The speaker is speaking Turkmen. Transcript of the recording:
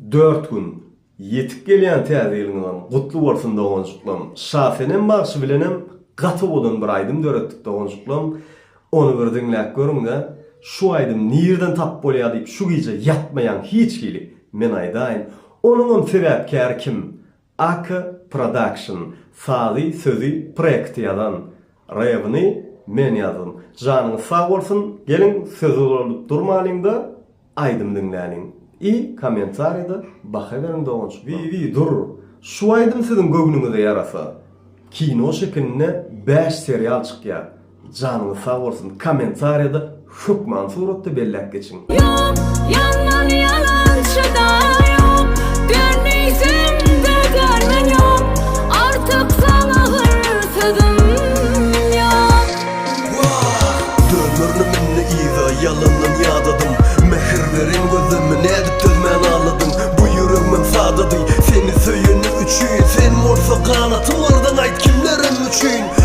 4 gün yetip gelýän täzeliňden gutly bolsun dogonjuklam. Şasenem bagşy bilenem gaty bolan bir aýdym döretdik dogonjuklam. Onu bir diňläp görüň-de, şu aýdym nirden tap bolýar diýip şu gije ýatmaýan hiç kili men aýdaýyn. Onuň sebäpkär kim? AK Production, Saly sözi projekti ýazan. Revni men ýazdım. Janyň sag bolsun, gelin sözü bolup durmalyňda aýdym diňläniň. Komentarida baka beriň dogonjuk. Dur. Şu aýdym siziň gögnüňize ýarasa. Kino şekline 5 serial çykýar. Janyň sag bolsun, komentarida hukman suratda belläp geçiň. Yok, yalan yalançıda yok. Gönlümde görmen yok. Artık sana hırsızım yok. Dönürlü minni iza yalanın yadadım. Mehir verin gözümü edip tözmen ağladım. Bu yüreğimin sadadı. Seni söyünü üçün. Sen morsa kanatım oradan ait kimlerin üçün.